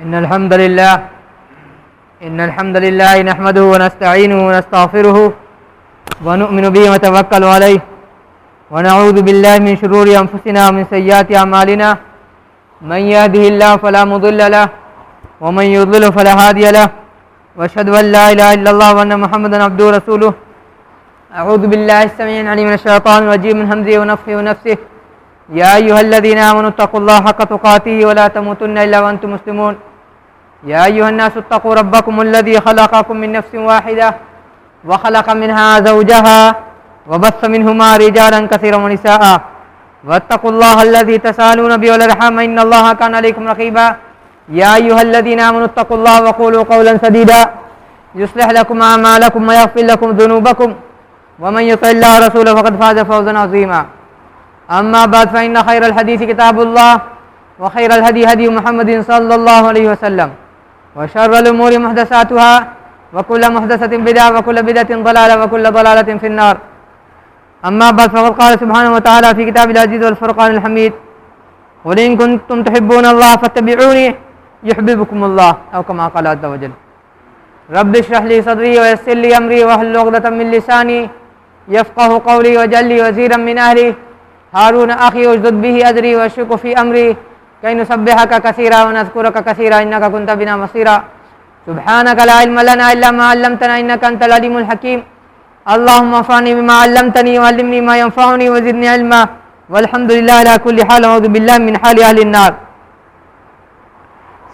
इन्नल हम्दुलिल्लाह नहमदुहु व नस्तईनुहु व नस्तगफिरुहु व नु'मिनु बिही व नतवक्कलु अलैहि व नऊज़ु बिल्लाहि मिन शुरूरि अनफुसिना व मिन सय्यिआति अमालिना मन यहदिहिल्लाहु फला मुदिल्ल लहु व मन युद्लिल फला हादिय लहु व अशहदु अन ला इलाहा इल्लल्लाह व अन्ना मुहम्मदन अब्दुहु व रसूलुहु। अऊज़ु बिल्लाहि अस्समीइल अलीम मिनश शैतानिर रजीम मिन हमज़िहि व नफ़्ख़िहि व नफ़्सिहि। या अय्युहल्लज़ीना आमनू इत्तक़ुल्लाहा हक़्क़ तुक़ातिही व ला तमूतुन्ना इल्ला व अंतुम मुस्लिमून। या अय्युहन्नासु इत्तक़ू रब्बकुमुल्लज़ी ख़लक़कुम मिन नफ़्सिन वाहिदह व ख़लक़ मिनहा ज़ौजहा व बस्स मिनहुमा रिजालन कसीरन व निसाअ वत्तक़ुल्लाहल्लज़ी तसाअलून बिही वल अर्हाम इन्नल्लाहा काना अलैकुम रक़ीबा। या अय्युहल्लज़ीना आमनू इत्तक़ुल्लाहा व क़ूलू क़ौलन सदीदा युस्लिह लकुम अअमालकुम व यग़फ़िर लकुम ज़ुनूबकुम व मन युति'िल्लाह व रसूलहु फ़क़द फ़ाज़ फ़ौज़न अज़ीमा। अम्मा बअद फ़इन्न ख़ैरल हदीस किताबुल्लाह व ख़ैरल हदी हदी मुहम्मदिन सल्लल्लाहु अलैहि वसल्लम व शर्रल उमूरि मुहदसातुहा व कुल्लु मुहदसतिन बिदअह व कुल्लु बिदअतिन ज़लालह व कुल्लु ज़लालतिन फ़िन्नार। अम्मा बअद फ़क़द क़ाल सुब्हानहु व तआला फ़ी किताबिल अज़ीज़ वल फ़ुरक़ानिल हमीद क़ुल इन कुन्तुम तुहिब्बूनल्लाह फ़त्तबिऊनी युहब्बिबकुमुल्लाह औ कमा क़ाल अज़्ज़ व जल्ल। रब्बि इश्रह ली सदरी व यस्सिर ली अमरी वहल्लुल उक़दतम मिन लिसानी यफ़क़हू क़ौली वजअल ली वज़ीरम मिन अहली हारून अख़ी उश्दुद बिही अज़री वशरिकहू फ़ी अमरी कई नुसब्बिहका कसीरा व नज़कुरका कसीरा इन्नका कुन्त बिना बसीरा। सुब्हानका ला इल्म लना इल्ला मा अल्लमतना इन्नका अंतल अलीमुल हकीम। अल्लाहुम्मा अंफ़अनी बिमा अल्लमतनी व अल्लिमनी मा यंफ़अनी व ज़िदनी इल्मा वल्हम्दुलिल्लाहि अला कुल्लि हाल व अऊज़ु बिल्लाहि मिन हालि अहलिन नार।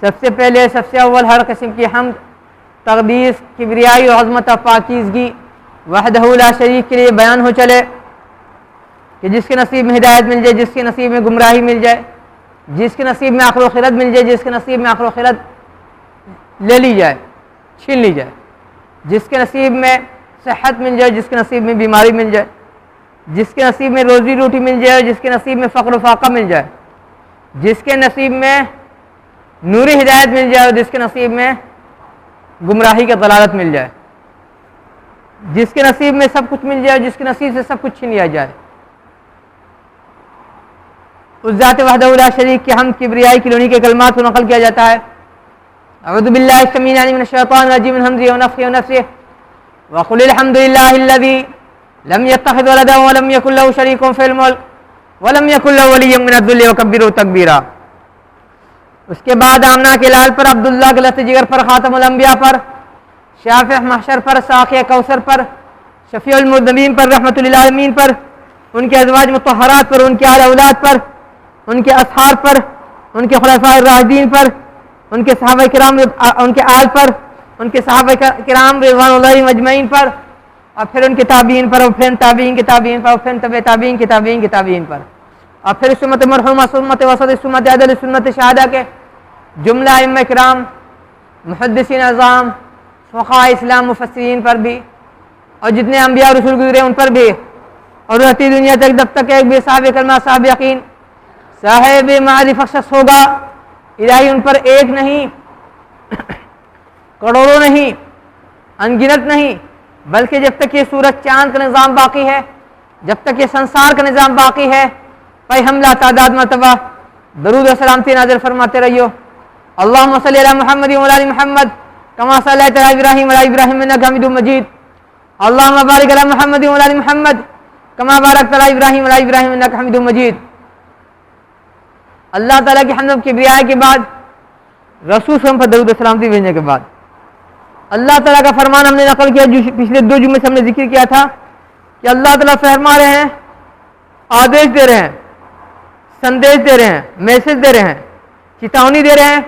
सबसे पहले सबसे अव्वल हर किस्म की हम्द, तक़दीस, किबरियाई और अज़मत और पाकीज़गी वहदहू ला शरीक के लिए बयान हो चले कि जिसके नसीब में हिदायत मिल जाए, जिसके नसीब में गुमराही मिल जाए, जिसके नसीब में आखिर खिरत मिल जाए, जिसके नसीब में आखिर खिरत ले ली जाए, छीन ली जाए, जिसके नसीब में सेहत मिल जाए, जिसके नसीब में बीमारी मिल जाए, जिसके नसीब में रोज़ी रोटी मिल जाए, जिसके नसीब में फ़क्र फाका मिल जाए, जिसके नसीब में नूरी हिदायत मिल जाए और जिसके नसीब में गुमराही की दलालत मिल जाए, जिसके नसीब में सब कुछ मिल जाए, जिसके नसीब से सब कुछ छीन लिया जाए, उस ज़ात वहदहू ला शरीक के हम किबरियाई की लोनी के कलमात को नक़ल किया जाता है। अऊज़ु बिल्लाहि अस्समीइल अलीम मिनश शैतानिर रजीम मिन हमज़िहि व नफ़्ख़िहि व नफ़्सिहि व क़ुलिल हम्दुलिल्लाहिल्लज़ी लम यत्तख़िज़ वलदन व लम यकुल लहू शरीकुन फ़िल मुल्क व लम यकुल लहू वलिय्युन मिनज़-ज़िल्लि व कब्बिरहू तकबीरा। उसके बाद आमना के लाल पर, अब्दुल्लाह के लफ्ज़ जिगर पर, ख़ातमुल अंबिया पर, शाफ़िअ महशर पर, साक़िय कौसर पर, शफ़ीउल मुज़नबीन पर, रहमतुल लिल आलमीन पर, उनके अज़वाज मुत्तहरात पर, उनके आल औलाद पर, उनके असहार पर, उनके खुलफ़ाए राशिदीन पर, उनके सहाबा किराम, उनके आल पर, उनके सहाबा किराम रिज़वानुल्लाहि अजमईन पर, और फिर उनके ताबीन पर, और फिर ताबीन के ताबीन पर, और फिर तबे ताबीन के ताबीन के ताबीन पर, और फिर सुन्नत मरहूमा, सुन्नत वसत, सुन्नत अदल, सुन्नत शहादा के जुमला अइम्मा किराम, मुहद्दिसीन अज़ाम, फ़ुक़हा इस्लाम, मुफ़स्सिरीन पर भी, और जितने अंबिया रसूल गुज़रे उन पर भी, और रहती दुनिया तक जब तक एक भी साहिब कलमा, साहिब यकीन, साहिब मारिफत शख्स होगा, इलाही उन पर एक नहीं, करोड़ों नहीं, अनगिनत नहीं, बल्कि जब तक ये सूरज चांद का निज़ाम बाकी है, जब तक ये संसार का निज़ाम बाकी है, पैगम्बर तादाद मरतबा दरूद व सलामती नाज़िल फरमाते रहियो। अल्लाहुम्मा सल्लि अला मुहम्मद व अला आलि मुहम्मद कमा सल्लैता अला इब्राहीम व अला इब्राहीम इन्नका हमीदुम मजीद। अल्लाहुम्मा बारिक अला मुहम्मद व अला आलि मुहम्मद कमा बारकता अला इब्राहीम व अला इब्राहीम इन्नका हमीदुम मजीद। अल्लाह ताला की हम्द किबरिया के बाद, रसूल सल्लल्लाहु अलैहि वसल्लम पर दरूद व सलामती भेजने के बाद अल्लाह ताला का फरमान हमने नकल किया, जो पिछले दो जुम्मे से हमने जिक्र किया था कि अल्लाह ताला फरमा रहे हैं, आदेश दे रहे हैं, संदेश दे रहे हैं, मैसेज दे रहे हैं, चेतावनी दे रहे हैं,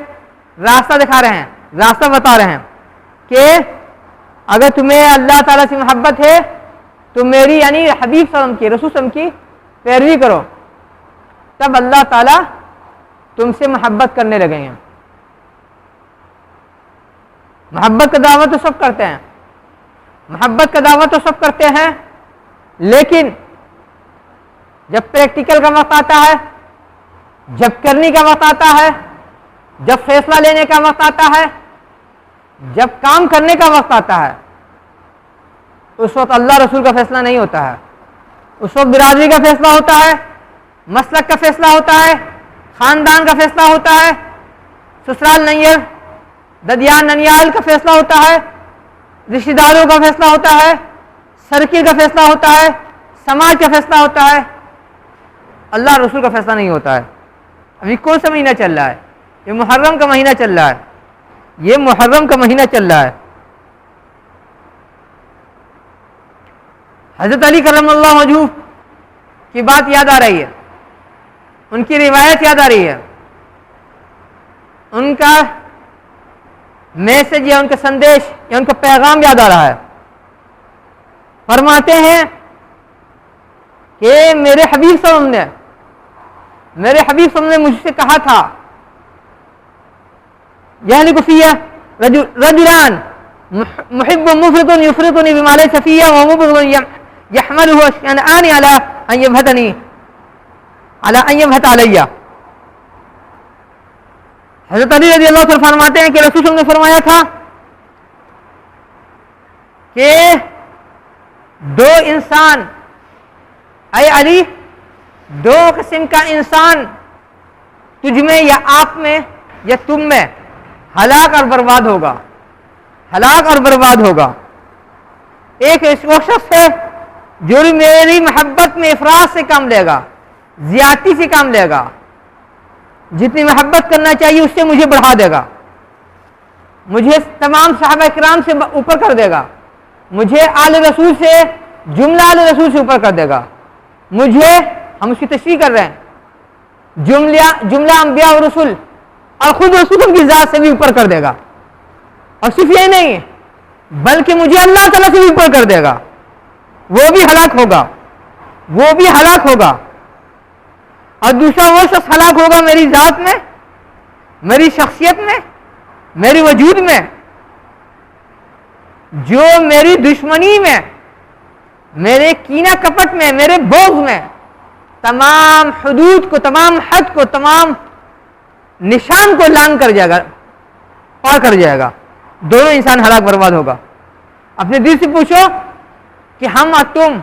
रास्ता दिखा रहे हैं, रास्ता बता रहे हैं कि अगर तुम्हें अल्लाह ताला से मोहब्बत है तो मेरी यानी हबीब सल्लम की, रसूल सल्लम की पैरवी करो, तब अल्लाह ताला तुमसे मोहब्बत करने लगेंगे। मोहब्बत का दावा तो सब करते हैं, मोहब्बत का दावा तो सब करते हैं, लेकिन जब प्रैक्टिकल का वक्त आता है, जब करने का वक्त आता है, जब फैसला लेने का वक्त आता है, जब काम करने का वक्त आता है, उस वक्त अल्लाह रसूल का फैसला नहीं होता है, उस वक्त बिरादरी का फैसला होता है, मसलक का फैसला होता है, खानदान का फैसला होता है, ससुराल नैयर, ददियान ननियाल का फैसला होता है, रिश्तेदारों का फैसला होता है, सर्किल का फैसला होता है, समाज का फैसला होता है, अल्लाह रसूल का फैसला नहीं होता है। अभी कौन सा महीना चल रहा है? ये मुहर्रम का महीना चल रहा है, ये मुहर्रम का महीना चल रहा है। हजरत अली करमल्लाहु वजहू की बात याद आ रही है, उनकी रिवायत याद आ रही है, उनका मैसेज या उनका संदेश या उनका पैगाम याद आ रहा है। फरमाते हैं कि मेरे हबीब सल्लल्लाहु ने मुझसे कहा था, यहलिकु फिया रजुलान मुहिब्बुन मुफरितुन युफरितुनी बिमा लैसा फिया व मुबग़िदुन यहमलुहु शनआनी अला अन यबहत अलैया। हज़रत अली रज़ियल्लाहु अन्हु फरमाते हैं कि रसूल ने फरमाया था कि दो इंसान, अय अली, दो किस्म का इंसान तुझ में या आप में या तुम में हलाक और बर्बाद होगा, हलाक और बर्बाद होगा। एक वो शख्स है जो मेरी मोहब्बत में इफरात से काम लेगा, ज्यादती से काम लेगा, जितनी मोहब्बत करना चाहिए उससे मुझे बढ़ा देगा, मुझे तमाम सहाबा किराम से ऊपर कर देगा, मुझे आले रसूल से, जुमला आले रसूल से ऊपर कर देगा, मुझे, हम उसकी तशरीह कर रहे हैं, जुमला अंबिया और रसूल और खुद रसूल की जात से भी ऊपर कर देगा। और सिर्फ यही नहीं बल्कि मुझे अल्लाह ताला से भी ऊपर कर देगा, वो भी हलाक होगा, वो भी हलाक होगा। और दूसरा वो शख्स हलाक होगा मेरी जात में, मेरी शख्सियत में, मेरी वजूद में, जो मेरी दुश्मनी में, मेरे कीना कपट में, मेरे बोझ में तमाम हुदूद को, तमाम हद को, तमाम निशान को लांग कर जाएगा, पार कर जाएगा। दोनों इंसान हलाक बर्बाद होगा। अपने दिल से पूछो कि हम और तुम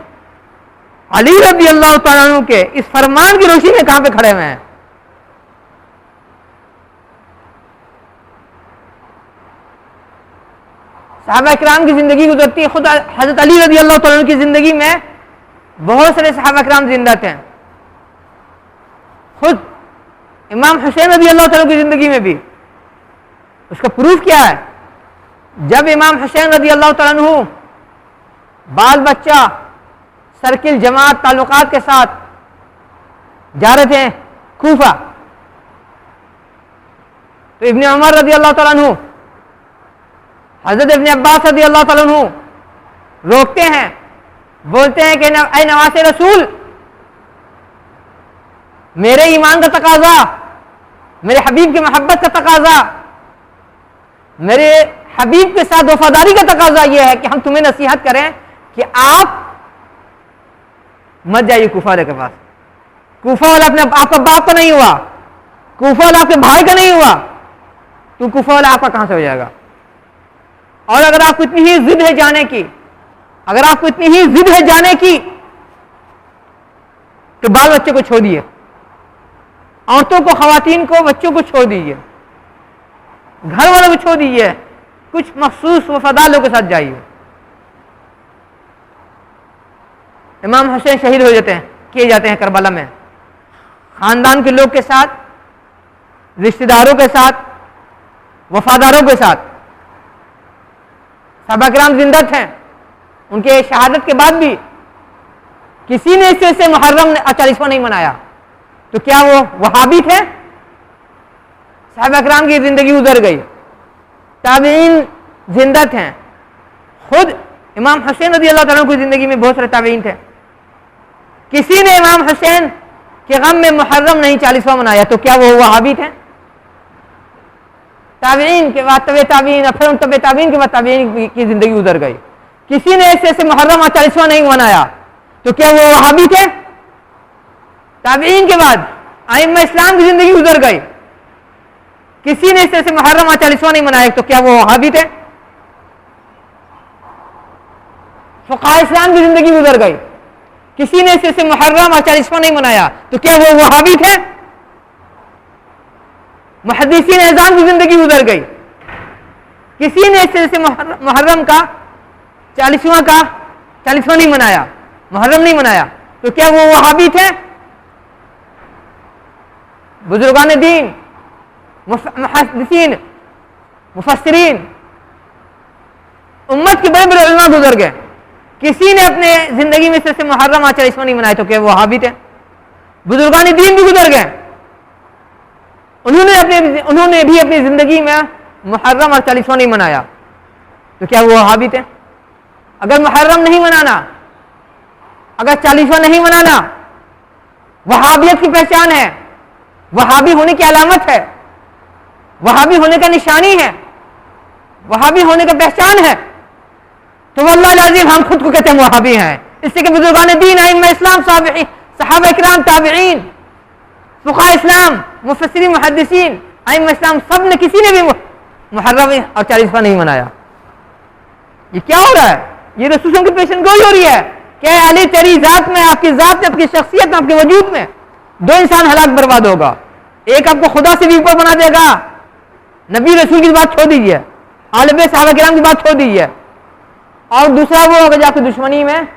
अली रज़ी अल्लाह तआला अन्हु के इस फरमान की रोशनी में कहां पे खड़े हुए हैं? सहाबा किराम की जिंदगी गुजरती है, खुद हजरत अली रज़ी अल्लाह तआला अन्हु की जिंदगी में बहुत सारे सहाबा किराम जिंदा थे, खुद इमाम हुसैन रज़ी अल्लाह तआला की जिंदगी में भी। उसका प्रूफ क्या है? जब इमाम हुसैन रज़ी अल्लाह तआला अन्हु बाल बच्चा, सर्किल, जमात, ताल्लुकात के साथ जा रहे थे कूफा, तो इब्ने उमर रज़ी अल्लाह तआला अन्हु, हजरत इब्ने अब्बास रज़ी अल्लाह तआला अन्हु रोकते हैं, बोलते हैं कि ऐ नवासे रसूल, मेरे ईमान का तकाजा, मेरे हबीब की मोहब्बत का तकाजा, मेरे हबीब के साथ वफादारी का तकाजा यह है कि हम तुम्हें नसीहत करें कि आप मत जाइए कूफा वाले के पास। कूफा वाला अपने आपका बाप का नहीं हुआ, कूफा वाला आपके भाई का नहीं हुआ, तो कूफा वाला आपका कहां से हो जाएगा? और अगर आपको इतनी ही जिद है जाने की, अगर आपको इतनी ही जिद है जाने की, तो बाल बच्चे को छोड़ दिए, औरतों को, खवातीन को, बच्चों को छोड़ दीजिए, घर वालों को छोड़ दीजिए, कुछ मखसूस वफादार लोगों के साथ जाइए। इमाम हुसैन शहीद हो जाते हैं, किए जाते हैं करबला में, खानदान के लोग के साथ, रिश्तेदारों के साथ, वफादारों के साथ। सहाबा किराम जिंदा थे, उनके शहादत के बाद भी किसी ने इससे मुहर्रम 40वां नहीं मनाया, तो क्या वो वहाबी थे? सहाबा किराम की जिंदगी गुजर गई, ताबीन जिंदा थे, खुद इमाम हुसैन रज़ी अल्लाह तआला की जिंदगी में बहुत सारे ताबीन थे, किसी ने इमाम हुसैन के गम में मुहर्रम नहीं 40वां मनाया, तो क्या वो वहाबी थे? ताबीन के बाद तबे ताबीन, फिर उन तबे ताबीन के बाद ताबीन की जिंदगी गुजर गई, किसी ने ऐसे मुहर्रम 40वां नहीं मनाया, तो क्या वो वहाबी थे? ताबीन के बाद आइम्मा इस्लाम की जिंदगी गुजर गई, किसी ने ऐसे मुहर्रम 40वां नहीं मनाया, तो क्या वो वहाबी थे? फुक़हा इस्लाम की जिंदगी गुजर गई, किसी ने ऐसे मुहर्रम 40वां नहीं मनाया, तो क्या वो वहाबी थे? मुहद्दिसीन एजाम की जिंदगी गुजर गई, किसी ने इस मुहर्रम का 40वां नहीं मनाया, मुहर्रम नहीं मनाया, तो क्या वो वहाबी थे? बुजुर्गान दीन, मुहद्दिसीन, मुफस्सिरीन, उम्मत के बड़े बड़े उलमा गुजर गए, किसी ने अपने जिंदगी में से मुहर्रम और 40वां नहीं मनाया, तो क्या वो वहाबी थे? बुजुर्गान दीन भी गुजर गए, उन्होंने भी अपनी जिंदगी में मुहर्रम और 40वां नहीं मनाया, तो क्या वो वहाबी थे? अगर मुहर्रम नहीं मनाना, अगर 40वां नहीं मनाना वहाबियत की पहचान है, वहाबी होने की अलामत है, वहाबी होने का निशानी है, वहाबी होने का पहचान है, तो वल्लाह लाज़िम हम खुद को कहते हैं वहाबी हैं। इससे कि बुजुर्गान दीन, आइम्मा इस्लाम, सहाबा इकराम, ताबिईन, फुक़हा इस्लाम, मुफस्सिरीन, मुहद्दिसीन, आइम्मा इस्लाम, सब ने किसी ने भी मुहर्रम और 40वां नहीं मनाया। ये क्या हो रहा है? ये रसूलों की पेशन गोई हो रही है। क्या अली तेरी जात में, आपकी जात में, आपकी शख्सियत में, आपके वजूद में दो इंसान हलाक बर्बाद होगा। एक आपको खुदा से भी ऊपर बना देगा, नबी रसूल की बात छोड़ दीजिए, आलिम सहाबा किराम की बात छोड़ दीजिए, और दूसरा वो होगा जो आपकी दुश्मनी में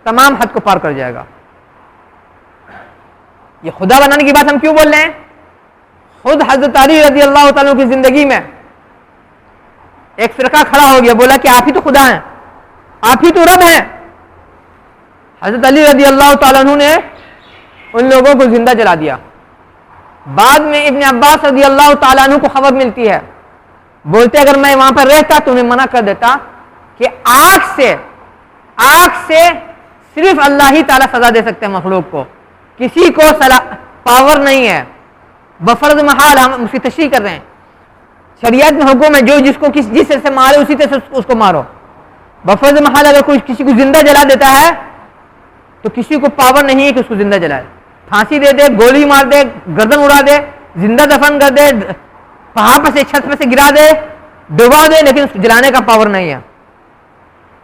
तमाम हद को पार कर जाएगा। ये खुदा बनाने की बात हम क्यों बोल रहे हैं? खुद हजरत अली रज़ी अल्लाह तआला की जिंदगी में एक फिरका खड़ा हो गया, बोला कि आप ही तो खुदा हैं, आप ही तो रब हैं। हजरत अली रज़ी अल्लाह तआला ने उन लोगों को जिंदा जला दिया। बाद में इब्न अब्बास रज़ी अल्लाह तआला अन्हु को खबर मिलती है, बोलते अगर मैं वहां पर रहता तो मैं मना कर देता कि आग से सिर्फ अल्लाह ही ताला सजा दे सकते हैं मखलूक को, किसी को पावर नहीं है। बफर्ज महाल हम उसकी तशरीह कर रहे हैं, शरीयत में हुक्म है जो जिसको जिस से मारे उसी तरह से उसको मारो। बफर्ज महाल अगर कोई किसी को जिंदा जला देता है तो किसी को पावर नहीं है कि उसको जिंदा जलाए। फांसी दे दे, गोली मार दे, गर्दन उड़ा दे, जिंदा दफन कर दे, पहाड़ पर से, छत पर से गिरा दे, डुबा दे, लेकिन उसको जलाने का पावर नहीं है।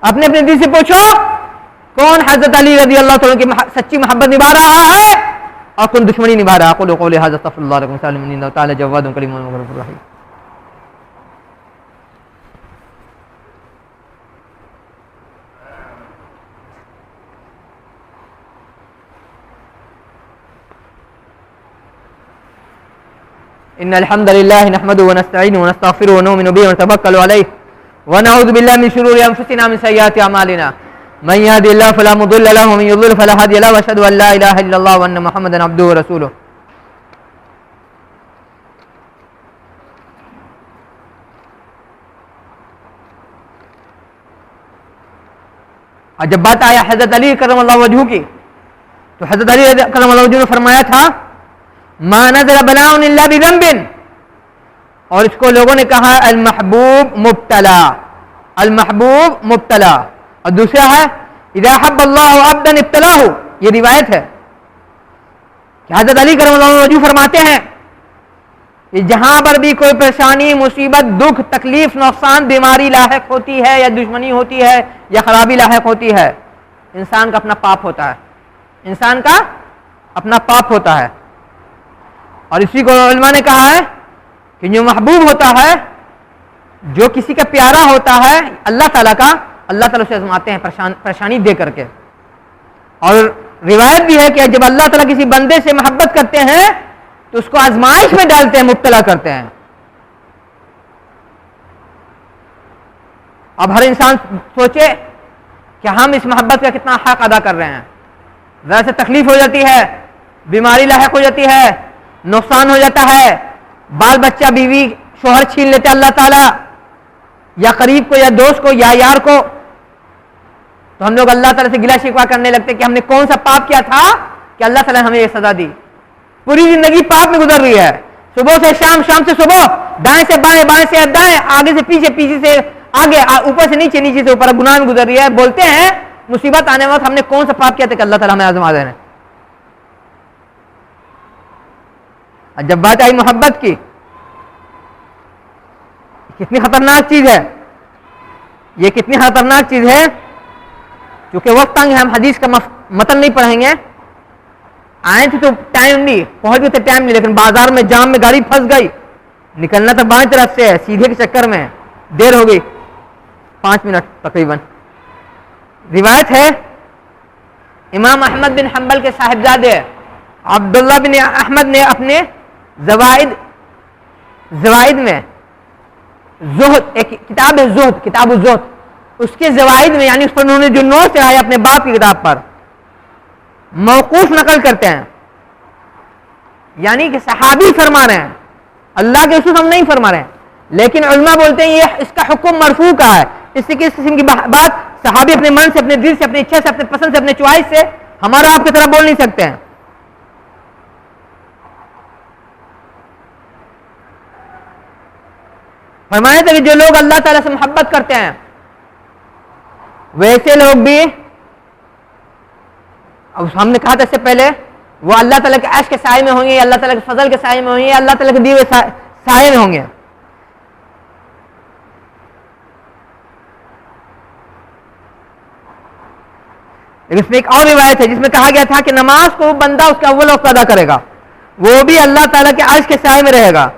अपने अपने दिल से पूछो कौन हजरत अली रज़ी अल्लाह तआला की सच्ची मोहब्बत निभा रहा है और कौन दुश्मनी निभा रहा है। क़ुल क़ौली हाज़ा अस्तग़फ़िरुल्लाह लकुम सल्लिम ताला जवादुन करीमुन गफ़ूरुर रहीम। इन्नल हम्दुलिल्लाहि नहमदुहु व नस्तईनुहु व नस्तग़फिरुहु व नु'मिनु बिही व नतवक्कलु अलैहि व नऊज़ु बिल्लाहि मिन शुरूरि अनफुसिना मिन सय्यिआति अमालिना मन यहदिहिल्लाहु फला मुदिल्ल लहु व मन युद्लिल फला हादिय लहु व अशहदु अन ला इलाहा इल्लल्लाह व अन्न मुहम्मदन अब्दुहु व रसूलुहु। और जब बात आया हजरत अली करमल्लाहु वजहू की, तो हजरत अली करमल्लाहु वजहू ने फरमाया था मा नज़ला बलाउन इल्ला बिज़ंबिन, और इसको लोगों ने कहा अल महबूब मुब्तला, अल महबूब मुब्तला। और दूसरा है इज़ा हब्बल्लाहु अब्दन इब्तलाहु, ये रिवायत है कि हजरत अली करमल्लाहु वजहू फरमाते हैं कि जहां पर भी कोई परेशानी, मुसीबत, दुख, तकलीफ, नुकसान, बीमारी लाहिक होती है या दुश्मनी होती है या खराबी लाहिक होती है, इंसान का अपना पाप होता है, इंसान का अपना पाप होता है। और इसी को उलमा ने कहा है कि जो महबूब होता है, जो किसी का प्यारा होता है अल्लाह ताला का, अल्लाह ताला उसे आजमाते हैं परेशानी दे करके। और रिवायत भी है कि जब अल्लाह ताला किसी बंदे से मोहब्बत करते हैं तो उसको आजमाइश में डालते हैं, मुब्तला करते हैं। अब हर इंसान सोचे कि हम इस मोहब्बत का कितना हक अदा कर रहे हैं। जरा से तकलीफ हो जाती है, बीमारी लाहिक हो जाती है, नुकसान हो जाता है, बाल बच्चा, बीवी, शोहर छीन लेते अल्लाह ताला, या करीब को या दोस्त को या यार को, तो हम लोग अल्लाह ताला से गिला शिकवा करने लगते कि हमने कौन सा पाप किया था कि अल्लाह ताला ने हमें ये सजा दी। पूरी जिंदगी पाप में गुजर रही है, सुबह से शाम, शाम से सुबह, दाएं से बाएं, बाएं से दाएं, आगे से पीछे, पीछे से आगे, ऊपर से नीचे, नीचे से ऊपर, गुनाह में गुजर रही है। बोलते हैं मुसीबत आने वक्त हमने कौन सा पाप किया था कि अल्लाह ताला हमें आजमा देना। जब बात आई मोहब्बत की, कितनी खतरनाक चीज है ये, कितनी खतरनाक चीज है। क्योंकि वक्त तंग है, हम हदीस का मतन नहीं पढ़ेंगे। आए थे तो टाइम नहीं, पहुंच गए थे टाइम नहीं, लेकिन बाजार में जाम में गाड़ी फंस गई, निकलना तो बाएं तरफ से है, सीधे के चक्कर में देर हो गई 5 मिनट तकरीबन। रिवायत है इमाम अहमद बिन हंबल के साहिबजादे अब्दुल्ला बिन अहमद ने अपने जवाइद में ज़ुहद, एक किताब है ज़ुहद, किताब ज़ुहद, उसके जवाइद में यानी उस पर उन्होंने जो नोट चढ़ाया अपने बाप की किताब पर मौकूफ नकल करते हैं, यानी कि सहाबी फरमा रहे हैं, अल्लाह के रसूल हम नहीं फरमा रहे हैं, लेकिन उलमा बोलते हैं ये इसका हुक्म मरफू का है। इससे किस किस्म की बात सहाबी अपने मन से, अपने दिल से, अपनी इच्छा से, अपने पसंद से, अपने चॉइस से हमारा आपकी तरह बोल नहीं सकते हैं। फरमाया था कि जो लोग अल्लाह ताला से मोहब्बत करते हैं वैसे लोग भी, अब हमने कहा था इससे पहले, वो अल्लाह ताला के अर्श के साए में होंगे, अल्लाह ताला के फजल के साए में होंगे, अल्लाह ताला के दिए हुए साए में होंगे। लेकिन इसमें एक और रिवायत है जिसमें कहा गया था कि नमाज को बंदा उसका अव्वल वक्त अदा करेगा, वो भी अल्लाह ताला के अर्श के साए में रहेगा।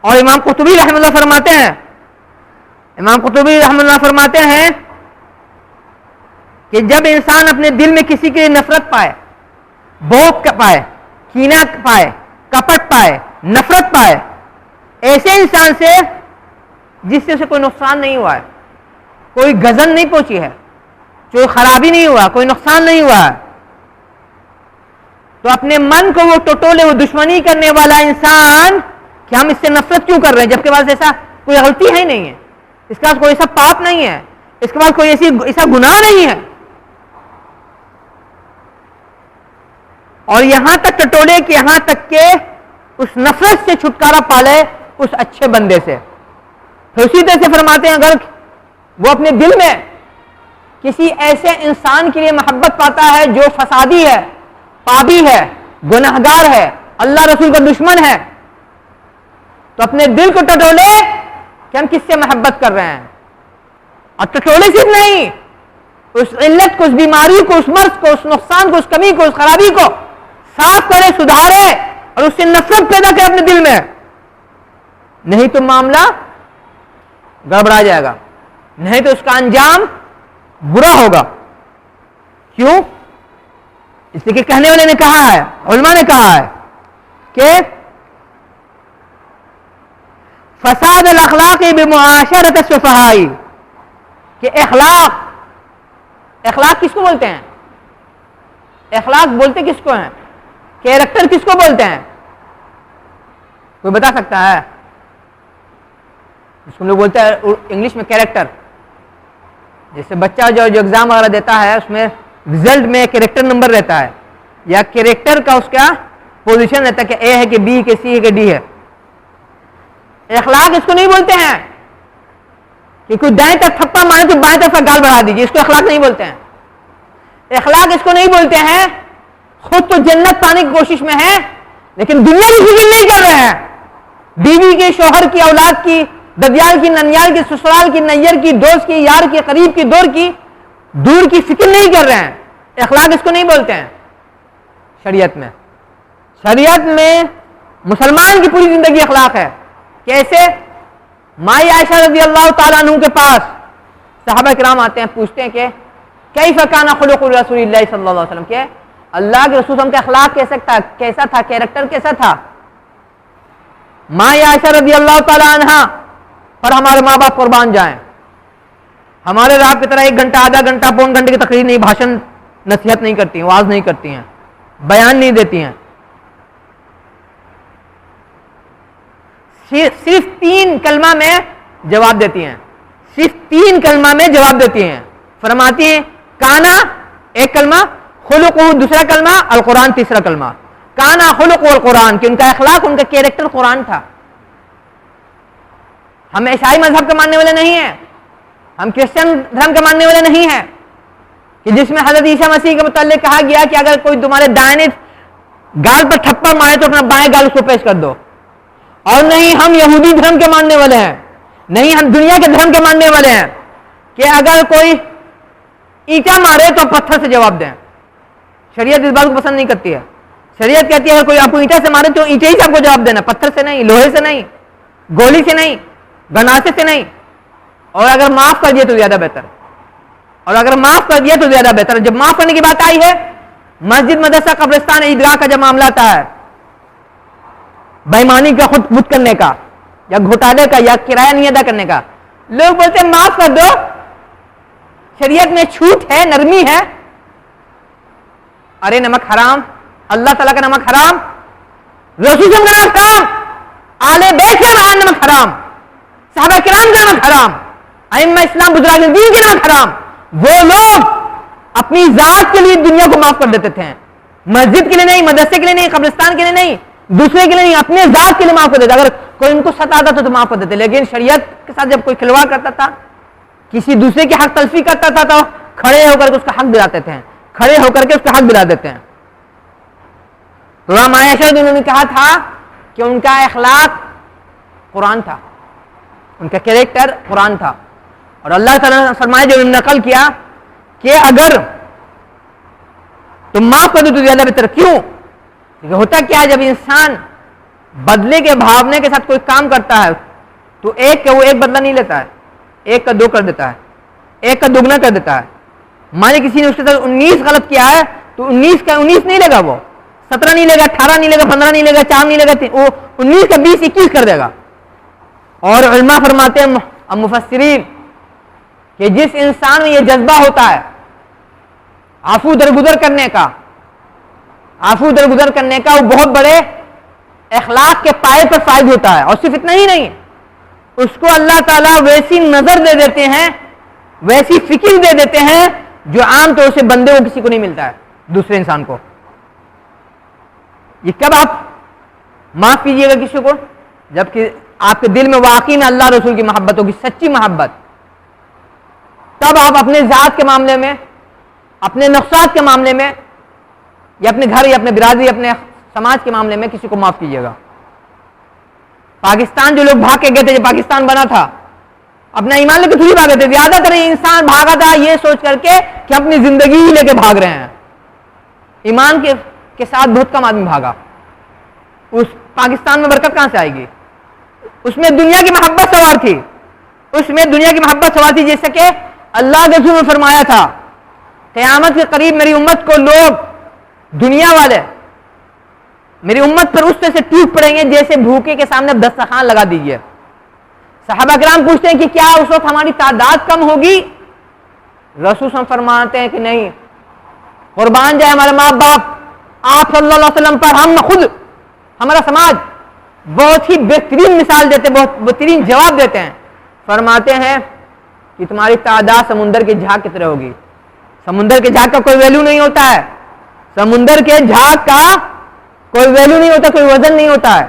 और इमाम कुतुबी रहमतुल्लाह फरमाते हैं, इमाम कुतुबी रहमतुल्लाह फरमाते हैं कि जब इंसान अपने दिल में किसी की नफरत पाए, भोग पाए, कीना पाए, कपट पाए, नफरत पाए, ऐसे इंसान से जिससे उसे कोई नुकसान नहीं हुआ है, कोई गजन नहीं पहुंची है, कोई खराबी नहीं हुआ, कोई नुकसान नहीं हुआ है, तो अपने मन को वो टटोले, वो दुश्मनी करने वाला इंसान कि हम इससे नफरत क्यों कर रहे हैं जबकि पास ऐसा कोई गलती है ही नहीं है, इसके पास कोई ऐसा पाप नहीं है, इसके पास कोई ऐसा गुनाह नहीं है, और यहां तक टटोले कि यहां तक के उस नफरत से छुटकारा पाले उस अच्छे बंदे से। फिर उसी तरह से फरमाते हैं अगर वो अपने दिल में किसी ऐसे इंसान के लिए मोहब्बत पाता है जो फसादी है, पापी है, गुनाहगार है, अल्लाह रसूल का दुश्मन है, तो अपने दिल को टटोले कि हम किससे मोहब्बत कर रहे हैं, और टटोले सिर्फ नहीं, उस इल्लत को, उस बीमारी को, उस मर्ज को, उस नुकसान को, उस कमी को, उस खराबी को साफ करे, सुधारे और उससे नफरत पैदा करे अपने दिल में, नहीं तो मामला गड़बड़ा जाएगा, नहीं तो उसका अंजाम बुरा होगा। क्यों? इसलिए कि कहने वाले ने कहा है, उलमा ने कहा है कि फसाद अल अखलाक बिमुआशरत सुफहाई, कि अखलाक, अखलाक किसको बोलते हैं? अखलाक बोलते किसको हैं? कैरेक्टर किसको बोलते हैं? कोई बता सकता है? इसको लोग बोलते हैं इंग्लिश में कैरेक्टर। जैसे बच्चा जो एग्जाम वगैरह देता है उसमें रिजल्ट में कैरेक्टर नंबर रहता है, या कैरेक्टर का उसका पोजीशन रहता है कि ए है कि बी, कि सी है कि डी है। अखलाक इसको नहीं बोलते हैं कि कोई दाएं तरफ थप्पा मारे तो बाएं तरफ का गाल बढ़ा दीजिए, इसको अखलाक नहीं बोलते हैं। अखलाक इसको नहीं बोलते हैं खुद तो जन्नत पाने की कोशिश में है लेकिन दुनिया की फिक्र नहीं कर रहे हैं, बीवी के, शोहर की, औलाद की, ददियाल की, ननियाल की, ससुराल की, नैयर की, दोस्त की, यार की, करीब की, दूर की फिक्र नहीं कर रहे हैं। अखलाक इसको नहीं बोलते हैं शरीयत में। शरीयत में मुसलमान की पूरी जिंदगी अखलाक है। कैसे? माई आयशा रज़ी अल्लाह ताला अन्हु के पास सहाबा किराम आते हैं, पूछते हैं कि कैफ़ काना खुलुक़ु रसूलिल्लाह सल्लल्लाहु अलैहि वसल्लम, के अल्लाह के रसूल का अखलाक कैसा था, कैरेक्टर कैसा था? माई आयशा रज़ी अल्लाह ताला अन्हा पर हमारे माँ बाप कुर्बान जाएं, हमारे रात की तरह 1 घंटा, आधा घंटा, पौन घंटे की तकरीर नहीं, भाषण नसीहत नहीं करती हैं, वाज नहीं करती हैं, बयान नहीं देती हैं। सिर्फ 3 कलमा में जवाब देती हैं, सिर्फ 3 कलमा में जवाब देती हैं। फरमाती हैं काना एक कलमा, खुलुक़ु दूसरा कलमा, अल कुरान तीसरा कलमा। काना खुलुक़ु अल कुरान, कि उनका अखलाक, उनका कैरेक्टर कुरान था। हम ईसाई मजहब के मानने वाले नहीं हैं, हम क्रिश्चियन धर्म के मानने वाले नहीं हैं कि जिसमें हजरत ईसा मसीह के मुताल्लिक़ कहा गया कि अगर कोई तुम्हारे दाहिने गाल पर थप्पड़ मारे तो अपना बाएं गाल उसको पेश कर दो। और नहीं हम यहूदी धर्म के मानने वाले हैं, नहीं हम दुनिया के धर्म के मानने वाले हैं कि अगर कोई ईंटा मारे तो पत्थर से जवाब दें। शरीयत इस बात को पसंद नहीं करती है। शरीयत कहती है अगर कोई आपको ईंटा से मारे तो ईंटे ही से आपको जवाब देना, पत्थर से नहीं, लोहे से नहीं, गोली से नहीं, गनासे से नहीं। और अगर माफ कर दिया तो ज्यादा बेहतर, और अगर माफ कर दिया तो ज्यादा बेहतर। जब माफ करने की बात आई है, मस्जिद, मदरसा, कब्रिस्तान, ईदगाह का जब मामला आता है, बेईमानी का, खुद बुत करने का, या घोटाले का, या किराया नहीं अदा करने का, लोग बोलते हैं माफ कर दो, शरीयत में छूट है, नरमी है। अरे नमक हराम, अल्लाह ताला का नमक हराम, रसूल का नमक हराम, आले बैत के नमक हराम, सहाबा किराम का नमक हराम, अइम्मा इस्लाम बुजुर्गान दीन के नमक हराम। वो लोग अपनी जात के लिए दुनिया को माफ कर देते थे, मस्जिद के लिए नहीं, मदरसे के लिए नहीं, कब्रिस्तान के लिए नहीं, दूसरे के लिए नहीं, अपने जात के लिए माफ कर देते। अगर कोई उनको सताता तो माफ कर देते, लेकिन शरीयत के साथ जब कोई खिलवाड़ करता था, किसी दूसरे के हक तलफी करता था, तो खड़े होकर के उसका हक दिलाते थे, खड़े होकर के उसका हक दिला देते हैं। तो इमाम आयशा उन्होंने कहा था कि उनका अखलाक कुरान था, उनका कैरेक्टर कुरान था। और अल्लाह ताला ने फरमाया, जो नकल किया कि अगर तुम माफ कर दो तो ज्यादा बेहतर। क्यों? क्योंकि होता क्या है, जब इंसान बदले के भावने के साथ कोई काम करता है तो वो एक बदला नहीं लेता है, एक का दो कर देता है, एक का दुगना कर देता है। माने किसी ने उसके साथ 19 गलत किया है तो 19 का 19 नहीं लेगा, वो 17 नहीं लेगा, 18 नहीं लेगा, 15 नहीं लेगा, 4 नहीं लेगा, वो 19 का 20 21 कर देगा। और उलमा फरमाते हैं, मुफस्सिरीन, कि जिस इंसान में यह जज्बा होता है आफू दरगुजर करने का, आफू दरगुजर करने का, वो बहुत बड़े अखलाक के पाए पर फायद होता है। और सिर्फ इतना ही नहीं, उसको अल्लाह ताला वैसी नजर दे देते हैं, वैसी फिक्र दे देते हैं जो आमतौर से बंदे को किसी को नहीं मिलता है, दूसरे इंसान को। ये कब आप माफ कीजिएगा किसी को? जबकि आपके दिल में वाकई में अल्लाह रसूल की मोहब्बत होगी, सच्ची मोहब्बत। तब आप अपने जात के मामले में, अपने नुकसान के मामले में, या अपने घर या अपने बिरादरी, अपने समाज के मामले में किसी को माफ कीजिएगा। पाकिस्तान जो लोग भाग के गए थे, जब पाकिस्तान बना था, अपना ईमान लेके थोड़ी भागे थे। ज्यादातर इंसान भागा था ये सोच करके कि अपनी जिंदगी ही लेके भाग रहे हैं। ईमान के साथ बहुत कम आदमी भागा। उस पाकिस्तान में बरकत कहां से आएगी? उसमें दुनिया की मोहब्बत सवार थी, उसमें दुनिया की मोहब्बत सवार थी। जैसे कि अल्लाह के रसूल ने फरमाया था, क़यामत के करीब मेरी उम्मत को लोग, दुनिया वाले मेरी उम्मत पर उस तरह से टूट पड़ेंगे जैसे भूखे के सामने दस्तरखान लगा दीजिए। सहाबा किराम पूछते हैं कि क्या उस वक्त हमारी तादाद कम होगी? रसूल फरमाते हैं कि नहीं, कुर्बान जाए हमारे माँ बाप, आप सल्लल्लाहु अलैहि वसल्लम पर, हम खुद, हमारा समाज बहुत ही बेहतरीन मिसाल देते, बहुत बेहतरीन जवाब देते हैं। फरमाते हैं कि तुम्हारी तादाद समुंदर के झाग की तरह होगी। समुंदर के झाग का कोई वैल्यू नहीं होता है, समुंदर के झाग का कोई वैल्यू नहीं होता, कोई वजन नहीं होता है।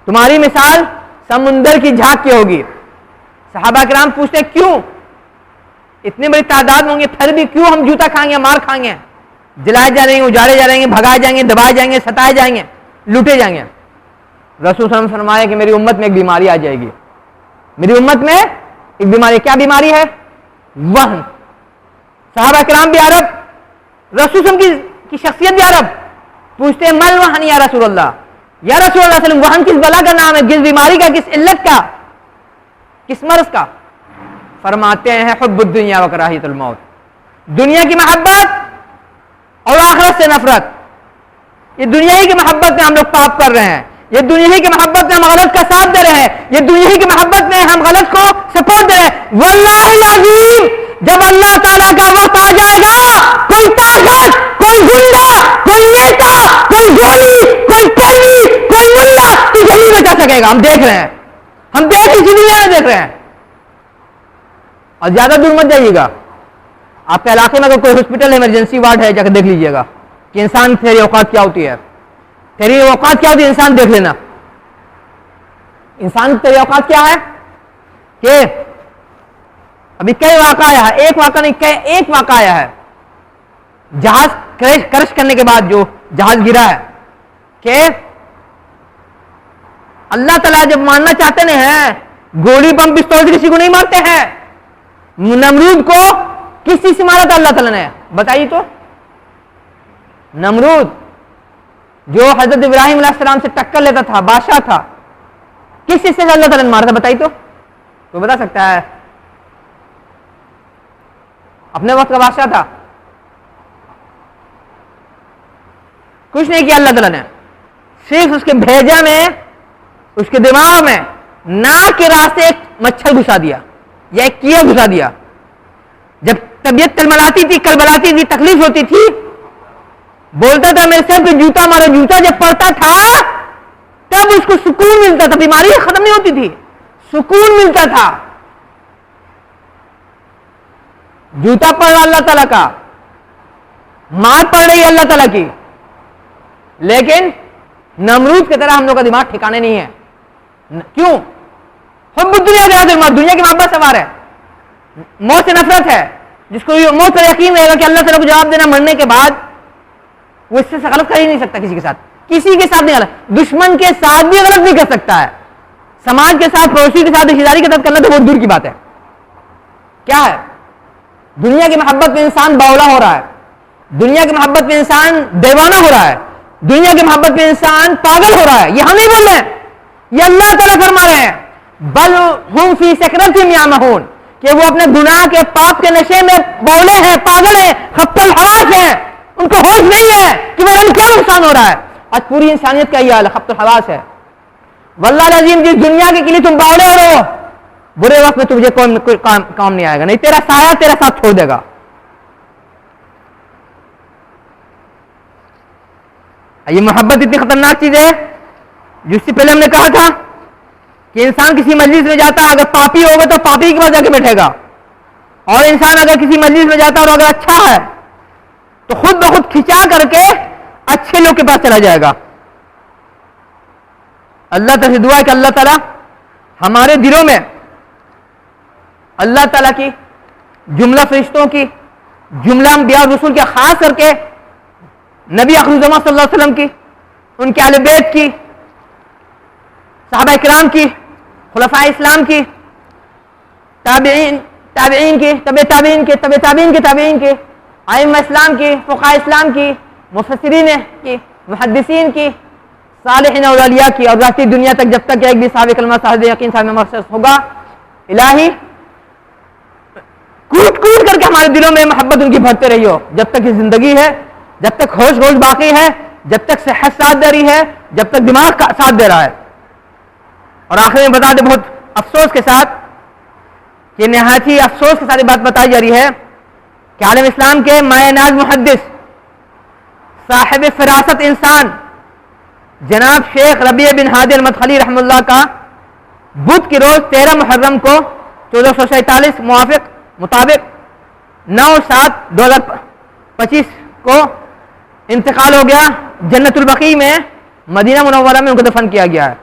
तुम्हारी मिसाल समुंदर की झाग की होगी। सहाबा किराम पूछते क्यों? इतनी बड़ी तादाद होंगे फिर भी क्यों हम जूता खाएंगे, मार खाएंगे, जलाए जा रहे हैं, उजाड़े जा रहे हैं, भगाए जाएंगे, दबाए जाएंगे, सताए जाएंगे, लूटे जाएंगे। रसूल सल्लल्लाहु अलैहि वसल्लम फरमाया कि मेरी उम्मत में एक बीमारी आ जाएगी, मेरी उम्मत में एक बीमारी। क्या बीमारी है? वहन। सहाबा किराम भी अरब, रसूल की शख्सियत भी अरब। पूछते हैं मल वहन या रसूलल्लाह, या रसूलल्लाह सल्लल्लाहु अलैहि वसल्लम, वहन किस बला का नाम है, किस बीमारी का, किस इल्लत का, किस मर्ज का? फरमाते हैं हुब्बुद दुनिया व कराहियतुल मौत, दुनिया की मोहब्बत और आखिरत से नफरत। ये दुनिया ही की मोहब्बत में हम लोग पाप कर रहे हैं, ये दुनिया ही की मोहब्बत में हम गलत का साथ दे रहे हैं, ये दुनिया ही की मोहब्बत में हम गलत को सपोर्ट दे रहे हैं। वल्लाहिल अज़ीम, जब अल्लाह ताला का वक्त आ जाएगा, कोई ताकत, कोई गुंडा, कोई नेता, कोई गोली, कोई पैनी, कोई मुल्ला तुझे नहीं बचा सकेगा। हम देख रहे हैं, हम देख इसी दुनिया में देख रहे हैं। और ज्यादा दूर मत जाइएगा, आपके इलाके में अगर कोई हॉस्पिटल इमरजेंसी वार्ड है, जाकर देख लीजिएगा कि इंसान तेरी औकात क्या होती है, तेरी औकात क्या होती है, इंसान देख लेना। इंसान तेरी औकात क्या है कि अभी कई वाक़ा आया है, एक वाक़ा नहीं, एक वाक़ा आया है, जहाज क्रैश करने के बाद जो जहाज गिरा है, कि अल्लाह ताला जब मारना चाहते हैं, गोली बम पिस्तौल से किसी को नहीं मारते हैं। नमरूद को किस चीज से मारा था अल्लाह ताला ने? बताइए तो। नमरूद जो हजरत इब्राहिम अलैहिस्सलाम से टक्कर लेता था, बादशाह था, किस चीज से अल्लाह ताला ने मारा था बताइए तो बता सकता है? अपने वक्त का बादशाह था, कुछ नहीं किया अल्लाह ताला ने, सिर्फ उसके भेजा में, उसके दिमाग में नाक के रास्ते एक मच्छर घुसा दिया या एक कीड़ा घुसा दिया। जब तबीयत तलमलाती थी, कलबलाती थी, तकलीफ होती थी, बोलता था मेरे सर पे जूता मारो। जूता जब पड़ता था तब उसको सुकून मिलता था, बीमारी खत्म नहीं होती थी, सुकून मिलता था। जूता पड़ रहा अल्लाह ताला का, मार पड़ रही है अल्लाह ताला की, लेकिन नमरूद की तरह हम लोग का दिमाग ठिकाने नहीं है। क्यों? हुब्बुद दुनिया का दुनिया की मोहब्बत सवार है, मौत से नफरत है। जिसको मौत पर यकीन रहेगा कि अल्लाह ताला को जवाब देना मरने के बाद, वो इससे गलत कर ही नहीं सकता किसी के साथ, किसी के साथ नहीं गलत, दुश्मन के साथ भी गलत नहीं कर सकता है। समाज के साथ, पड़ोसी के साथ, रिश्तेदारी के साथ करना तो बहुत दूर की बात है। क्या है? दुनिया की मोहब्बत में इंसान बावला हो रहा है, दुनिया की मोहब्बत में इंसान दीवाना हो रहा है, दुनिया की मोहब्बत में इंसान पागल हो रहा है। ये हम नहीं बोल रहे हैं, ये अल्लाह ताला फरमा रहे हैं, बल हुम फी सकरतिहिम यामहून, कि वो अपने गुनाह के, पाप के नशे में बौले हैं, पागल हैं, खप्पल हवास हैं, उनको होश नहीं है कि मेरा क्या नुकसान हो रहा है। आज पूरी इंसानियत का यह हाल खप्पल हवास है। वल्लाह अजीम, जिस दुनिया के लिए तुम बावले हो रहे हो, बुरे वक्त में तुझे कोई काम नहीं आएगा, नहीं तेरा साया तेरा साथ छोड़ देगा। ये मोहब्बत इतनी खतरनाक चीज है, जिससे पहले हमने कहा था कि इंसान किसी मजलिस में जाता, अगर पापी होगा तो पापी के पास जाके बैठेगा, और इंसान अगर किसी मजलिस में जाता और अगर अच्छा है तो खुद ब खुद खिंचा करके अच्छे लोग के पास चला जाएगा। अल्लाह ताला से दुआ है कि अल्लाह ताला हमारे दिलों में अल्लाह ताला की, जुमला फरिश्तों की, जुमला अंबिया और रसूल के, खास करके नबी अकरम सल्लल्लाहु अलैहि वसल्लम की, उनके अहले बैत की, सहाबा इकराम की, खुलफाए इस्लाम की, ताबीन की, तबे ताबीन के, तबे ताबीन के, ताबीन के, आइम्मा इस्लाम की, फुक़हा इस्लाम की, मुफस्सिरीन की, मुहद्दिसीन की, सालिहीन और औलिया की, और रहती दुनिया तक जब तक एक भी साहिब कलमा, साहिब यकीन, साहिब मक़सद होगा। इलाही कूट कूट करके हमारे दिलों में मोहब्बत उनकी भरते रही हो, जब तक ये जिंदगी है, जब तक होश होश बाकी है, जब तक सेहत साथ दे रही है, जब तक दिमाग का साथ दे रहा है। और आखिर में बता दे, बहुत अफसोस के साथ, कि निहायत ही अफसोस के साथ बात बताई जा रही है कि आलम इस्लाम के मायनाज मुहद्दिस, साहिब फिरासत इंसान, जनाब शेख रबीह बिन हादी अल-मदखली रहमतुल्लाह का बुध की रोज 13 मुहर्रम को 1447 मुताबिक 9/7/2025 को इंतकाल हो गया। जन्नतुल बकी में, मदीना मुनव्वरा में उनको दफन किया गया है।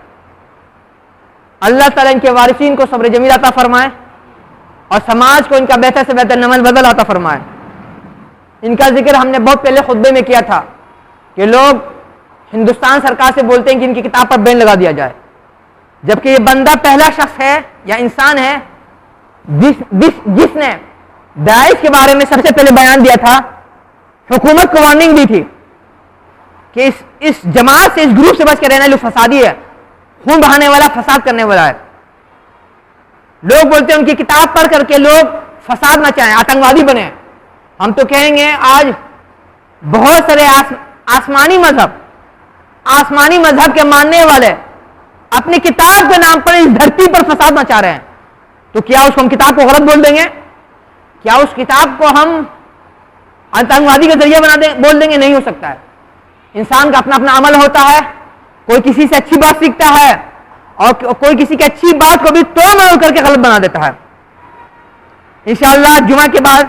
अल्लाह ताला इनके वारिसीन को सब्र जमील अता फरमाए और समाज को इनका बेहतर से बेहतर नमल बदल अता फरमाए। इनका जिक्र हमने बहुत पहले खुतबे में किया था कि लोग हिंदुस्तान सरकार से बोलते हैं कि इनकी किताब पर बैन लगा दिया जाए, जबकि ये बंदा पहला शख्स है या इंसान है जिसने दाइश के बारे में सबसे पहले बयान दिया था। हुकूमत को वार्निंग दी थी कि इस जमात से, इस ग्रुप से बच के रहना, लोग फसादी है, खून बहाने वाला, फसाद करने वाला है। लोग बोलते हैं उनकी किताब पढ़ करके लोग फसाद मचाएं, आतंकवादी बने। हम तो कहेंगे आज बहुत सारे आसमानी मजहब के मानने वाले अपनी किताब के नाम पर इस धरती पर फसाद मचा रहे हैं, तो क्या उसको हम किताब को गलत बोल देंगे? क्या उस किताब को हम आतंकवादी का जरिया बोल देंगे? नहीं हो सकता है। इंसान का अपना अपना अमल होता है, कोई किसी से अच्छी बात सीखता है और कोई किसी की अच्छी बात को भी तोड़ मरोड़ करके गलत बना देता है। इंशाअल्लाह जुमा के बाद,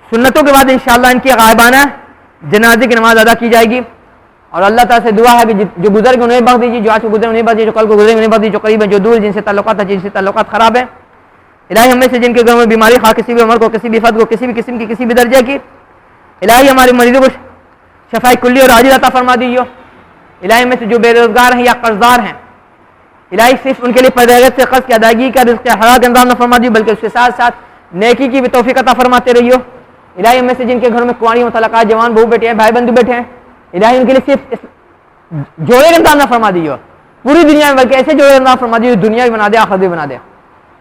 सुन्नतों के बाद इंशाअल्लाह इनकी गायबाना जनाजे की नमाज अदा की जाएगी। और अल्लाह ताला से दुआ है कि जो गुजर गए उन्हें बख्श दीजिए, जो आज को गुजरे उन्हें बख्श दीजिए, जो कल को गुजरे उन्हें बख्श दीजिए, जो करीब है, जो दूर, जिनसे ताल्लुकात है, जिनसे ताल्लुकात खराब है। इलाही हमें से जिनके घर में बीमारी, खा किसी भी उम्र को, किसी भी फर्द को, किसी भी किस्म की, किसी भी दर्जे की, इलाही हमारे मरीजों को शफाई कुल्ली और आजिल अता फरमा दीजिए। इलाही में से जो बेरोजगार हैं या कर्जदार हैं, इलाही सिर्फ उनके लिए परदेगत से कर्ज की अदायगी का, रिज़्क़ हलाल इंतजाम न फरमा दीजिए, बल्कि उसके साथ साथ नेकी की भी तौफीक अता फरमाते रहिए। इलाही में से जिनके घर में कुंवारी, मुतल्लका, जवान बहू बेटे हैं, भाई बंधु बैठे हैं, इलाही उनके लिए सिर्फ जोड़े रमजान ना फरमा दियो पूरी दुनिया में, बल्कि ऐसे जोड़े रमजान फरमा दियो दुनिया भी बना दे आखिरत भी बना दे।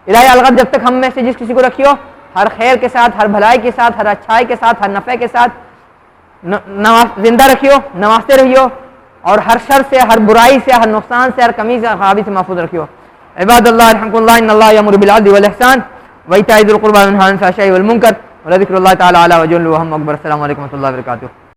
इलाही अलगत जब तक हम में से जिस किसी को रखियो हर खैर के साथ, हर भलाई के साथ, हर अच्छाई के साथ, हर नफ़े के साथ जिंदा रखियो, नवाजते रहियो, और हर शर से, हर बुराई से, हर नुकसान से, हर कमी से, खराबी से महफूज रखियो। इबादल्लाह रहमकुमुल्लाह इन्नल्लाह यअमुरु बिल अदलि वल इहसान व इताइ ज़िल क़ुरबा व यनहा अनिल फ़हशाइ वल मुनकर व लज़िक्रुल्लाहि तआला अला व जल्लु व हम अकबर। अस्सलामु अलैकुम व रहमतुल्लाहि व बरकातुहू।